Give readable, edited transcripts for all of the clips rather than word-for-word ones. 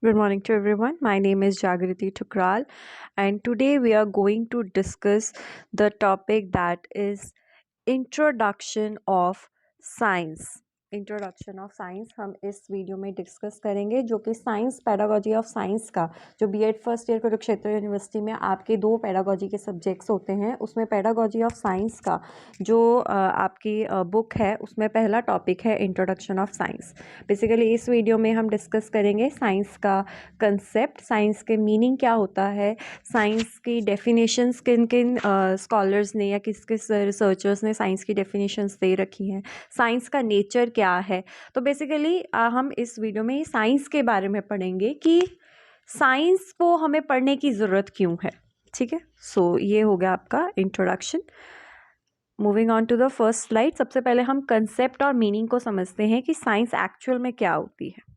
Good morning to everyone. My name is Jagriti Tukral, and today we are going to discuss the topic that is introduction of science. Introduction of science हम इस video में discuss करेंगे, जो कि science pedagogy of science का जो BEd first year Kurukshetra university में आपके 2 पैडागॉजी के सब्जेक्ट्स होते हैं, उसमें पैडागॉजी ऑफ साइंस का जो आपकी बुक है उसमें पहला टॉपिक है इंट्रोडक्शन ऑफ साइंस। बेसिकली इस वीडियो में हम डिस्कस करेंगे साइंस का कंसेप्ट, साइंस के मीनिंग क्या होता है, साइंस की डेफिनेशंस किन किन स्कॉलर्स ने या किस किस रिसर्चर्स ने साइंस की डेफिनेशंस दे रखी हैं, साइंस का नेचर क्या है। तो बेसिकली हम इस वीडियो में साइंस के बारे में पढ़ेंगे कि साइंस को हमें पढ़ने की ज़रूरत क्यों है। ठीक है, सो ये हो गया आपका introduction. Moving on to the first slide, सबसे पहले हम कंसेप्ट और मीनिंग को समझते हैं कि साइंस एक्चुअल में क्या होती है।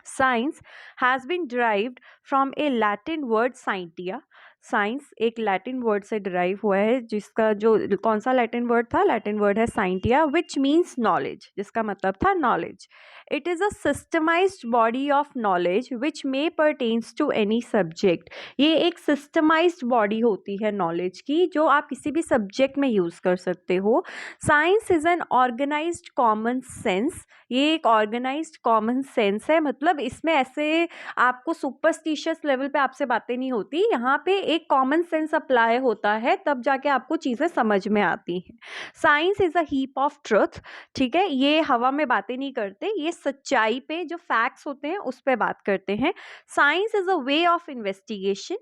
Science has been derived from a Latin word scientia. Science एक लैटिन वर्ड से डिराइव हुआ है, जिसका जो कौन सा लैटिन वर्ड था, लैटिन वर्ड है साइंटिया, विच मीन्स नॉलेज, जिसका मतलब था knowledge. It is a systemised body of knowledge which may pertains to any subject. ये एक सिस्टमाइज्ड बॉडी होती है नॉलेज की, जो आप किसी भी सब्जेक्ट में यूज़ कर सकते हो। Science is an organised common sense. ये एक ऑर्गेनाइज्ड कॉमन सेंस है, मतलब इसमें ऐसे आपको सुपरस्टिशियस लेवल पे आपसे बातें नहीं होती, यहाँ पे एक कॉमन सेंस अप्लाई होता है, तब जाके आपको चीज़ें समझ में आती हैं। Science is a heap of truth. ठीक है, ये हवा में बातें नहीं करते, ये सच्चाई पे जो फैक्ट्स होते हैं उस पर बात करते हैं। Science is a way of investigation.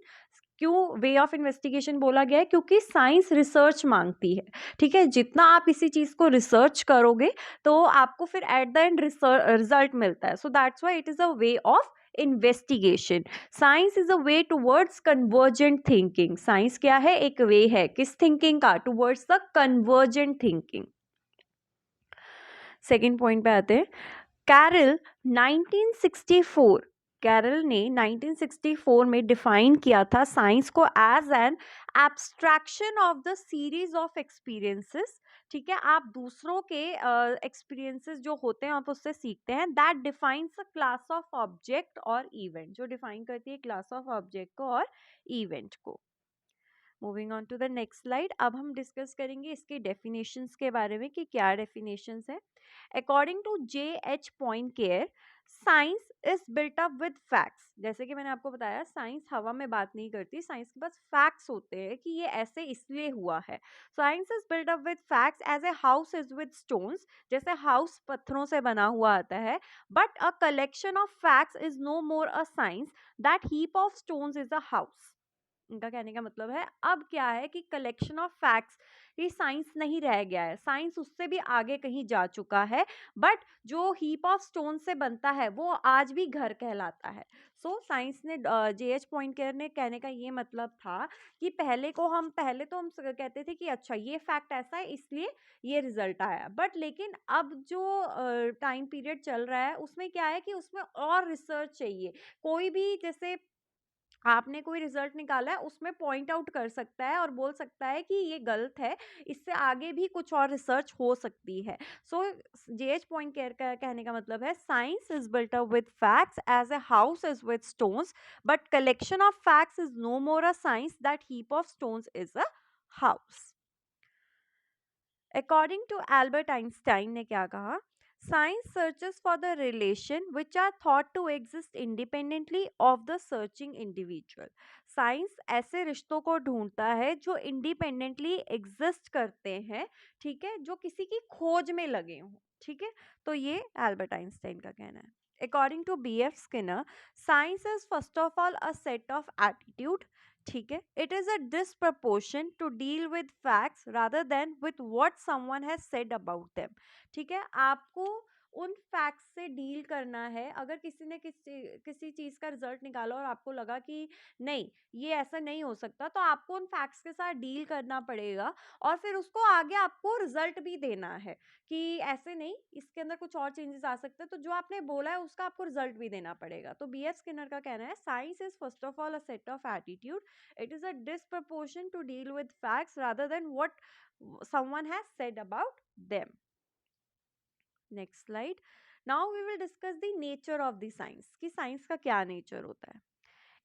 क्यों वे ऑफ इन्वेस्टिगेशन बोला गया है? क्योंकि साइंस रिसर्च मांगती है। ठीक है, जितना आप किसी चीज़ को रिसर्च करोगे तो आपको फिर एट द एंड रिजल्ट मिलता है। So that's why it is a way of investigation. Science is a way towards convergent thinking. Science क्या है? एक वे है किस थिंकिंग का? Towards the convergent thinking. Second point पे आते हैं। कैरल 1964, कैरल ने 1964 में डिफाइन किया था साइंस को as an abstraction of the series of experiences. ठीक है, आप दूसरों के एक्सपीरियंसेस जो होते हैं आप उससे सीखते हैं। That defines a class of object और इवेंट, जो डिफाइन करती है क्लास ऑफ ऑब्जेक्ट को और इवेंट को। Moving on to the next slide, अब हम डिस्कस करेंगे इसके डेफिनेशंस के बारे में कि क्या डेफिनेशंस है। According to J.H. Poincare, science is built up with facts. जैसे कि मैंने आपको बताया, साइंस हवा में बात नहीं करती, साइंस के पास फैक्ट्स होते हैं कि ये ऐसे इसलिए हुआ है। Science is built up with facts as a house is with stones. जैसे हाउस पत्थरों से बना हुआ आता है, but a collection of facts is no more a science. That heap of stones is a house. इनका कहने का मतलब है, अब क्या है कि कलेक्शन ऑफ फैक्ट्स ये साइंस नहीं रह गया है, साइंस उससे भी आगे कहीं जा चुका है। बट जो हीप ऑफ स्टोन से बनता है वो आज भी घर कहलाता है। सो साइंस ने J.H. पॉइंटकेयर ने कहने का ये मतलब था कि पहले तो हम कहते थे कि अच्छा ये फैक्ट ऐसा है इसलिए ये रिजल्ट आया, बट लेकिन अब जो टाइम पीरियड चल रहा है उसमें क्या है कि उसमें और रिसर्च चाहिए। कोई भी जैसे आपने कोई रिजल्ट निकाला है उसमें पॉइंट आउट कर सकता है और बोल सकता है कि ये गलत है, इससे आगे भी कुछ और रिसर्च हो सकती है। सो J.H. पॉइंटकेयर का कहने का मतलब है, science is built up with facts as a house is with stones, but collection of facts is no more a science. That heap of stones is a house. According to Albert Einstein ने क्या कहा? Science searches for the relation which are thought to exist independently of the searching individual. Science ऐसे रिश्तों को ढूंढता है जो independently exist करते हैं, ठीक है, जो किसी की खोज में लगे हों। ठीक है, तो ये एल्बर्ट आइंस्टाइन का कहना है। According to B.F. Skinner, science is first of all a set of attitude. ठीक है, it is a disproportion to deal with facts rather than with what someone has said about them. ठीक है, आपको उन facts से deal करना है। अगर किसी ने किसी चीज़ का रिजल्ट निकाला और आपको लगा कि नहीं ये ऐसा नहीं हो सकता, तो आपको उन फैक्ट्स के साथ डील करना पड़ेगा और फिर उसको आगे आपको रिजल्ट भी देना है कि ऐसे नहीं, इसके अंदर कुछ और चेंजेस आ सकते हैं, तो जो आपने बोला है उसका आपको रिजल्ट भी देना पड़ेगा। तो B.F. स्किनर का कहना है, science is first of all a set of attitude. it is a disproportion to deal with facts rather than what someone has said about them. Next slide. Now we will discuss the nature of the science कि science का क्या nature होता है.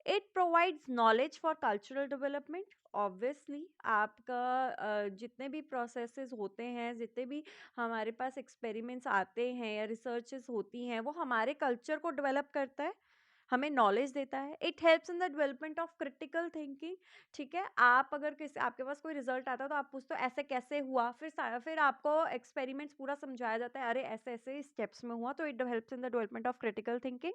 It provides knowledge for cultural development. Obviously आपका जितने भी processes होते हैं, जितने भी हमारे पास एक्सपेरिमेंट्स आते हैं या रिसर्चेस होती हैं, वो हमारे कल्चर को डेवलप करता है, हमें नॉलेज देता है. It helps in the development of critical thinking. ठीक है, आप अगर किसी आपके पास कोई रिजल्ट आता है तो आप पूछते हो ऐसे कैसे हुआ, फिर आपको एक्सपेरिमेंट्स पूरा समझाया जाता है, अरे ऐसे ऐसे स्टेप्स में हुआ. तो it helps in the development of critical thinking.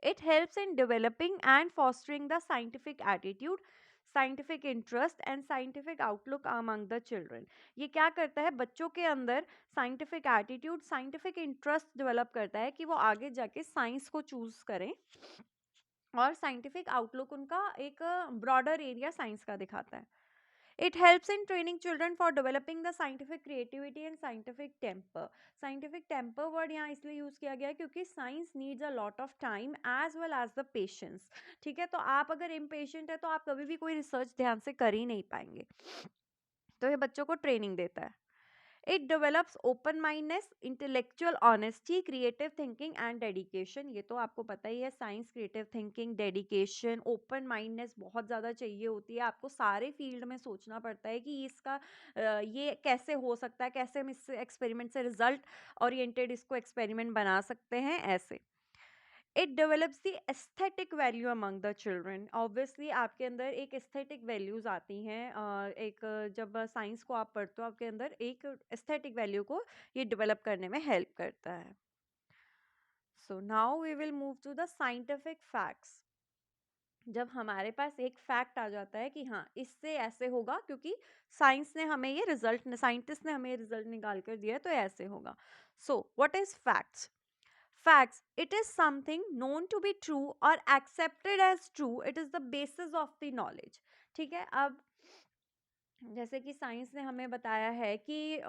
It helps in developing and fostering the scientific attitude, scientific interest and scientific outlook among the children. ये क्या करता है, बच्चों के अंदर scientific attitude, scientific interest develop करता है कि वो आगे जाके साइंस को चूज करें, और साइंटिफिक आउटलुक उनका एक ब्रॉडर एरिया साइंस का दिखाता है. It helps in training children for developing the scientific creativity and scientific temper. Scientific temper word यहाँ इसलिए यूज किया गया है क्योंकि science needs a lot of time as well as the patience. ठीक है, तो आप अगर इम्पेशेंट है तो आप कभी भी कोई रिसर्च ध्यान से कर ही नहीं पाएंगे. तो ये बच्चों को ट्रेनिंग देता है. It develops open mindness, intellectual honesty, creative thinking and dedication. ये तो आपको पता ही है, science creative thinking, dedication, open mindness बहुत ज़्यादा चाहिए होती है. आपको सारे फील्ड में सोचना पड़ता है कि इसका ये कैसे हो सकता है, कैसे हम इस एक्सपेरिमेंट से रिजल्ट ओरिएंटेड इसको एक्सपेरिमेंट बना सकते हैं, ऐसे. It develops the aesthetic value among the children. Obviously आपके अंदर एक एस्थेटिक वैल्यूज आती हैं. एक जब साइंस को आप पढ़ते हो, आपके अंदर एक एस्थेटिक वैल्यू को ये डेवलप करने में हेल्प करता है. So now we will move to the scientific facts. जब हमारे पास एक फैक्ट आ जाता है कि हाँ इससे ऐसे होगा क्योंकि साइंस ने हमें ये रिजल्ट, साइंटिस्ट ने हमें ये रिजल्ट निकाल कर दिया है, तो ऐसे होगा. So what is facts? Facts. It is something known to be true or accepted as true. It is the basis of the knowledge. ठीक है, अब जैसे कि साइंस ने हमें बताया है कि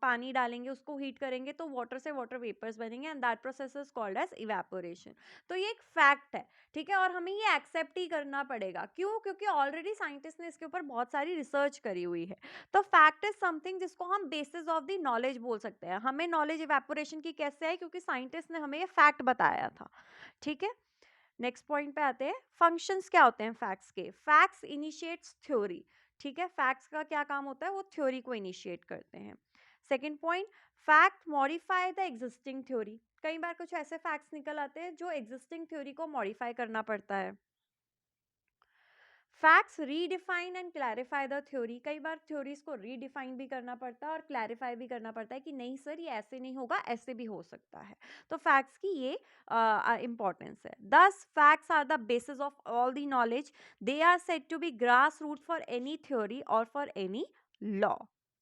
पानी डालेंगे, उसको हीट करेंगे तो वाटर से वाटर वेपर्स बनेंगे and that process is called as evaporation. तो ये एक फैक्ट है. ठीक है, और हमें ये एक्सेप्ट ही करना पड़ेगा. क्यों? क्योंकि ऑलरेडी साइंटिस्ट ने इसके ऊपर बहुत सारी रिसर्च करी हुई है. तो फैक्ट इज समथिंग जिसको हम बेसिस ऑफ द नॉलेज बोल सकते हैं. हमें नॉलेज इवेपोरेशन की कैसे आई? क्योंकि साइंटिस्ट ने हमें ये फैक्ट बताया था. ठीक है, नेक्स्ट पॉइंट पे आते हैं. फंक्शंस क्या होते हैं फैक्ट्स के? Facts initiates theory. ठीक है, फैक्ट्स का क्या काम होता है? वो थ्योरी को इनिशिएट करते हैं. Second point, fact modify the existing theory. कई बार कुछ ऐसे फैक्ट्स निकल आते हैं जो एग्जिस्टिंग थ्योरी को मॉडिफाई करना पड़ता है. Facts redefine and clarify the theory. कई बार थ्योरीज को रीडिफाइन भी करना पड़ता है और क्लैरिफाई भी करना पड़ता है कि नहीं सर ये ऐसे नहीं होगा, ऐसे भी हो सकता है. तो फैक्ट्स की ये इंपॉर्टेंस है. These facts are the basis of all the knowledge. They are said to be grass root for any theory और फॉर एनी लॉ.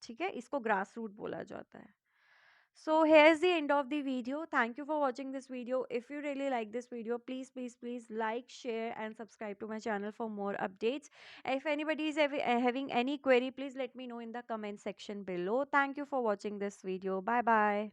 ठीक है, इसको ग्रास रूट बोला जाता है. So here's the end of the video. Thank you for watching this video. If you really like this video, please like, share and subscribe to my channel for more updates. If anybody is having any query, please let me know in the comment section below. Thank you for watching this video. Bye bye.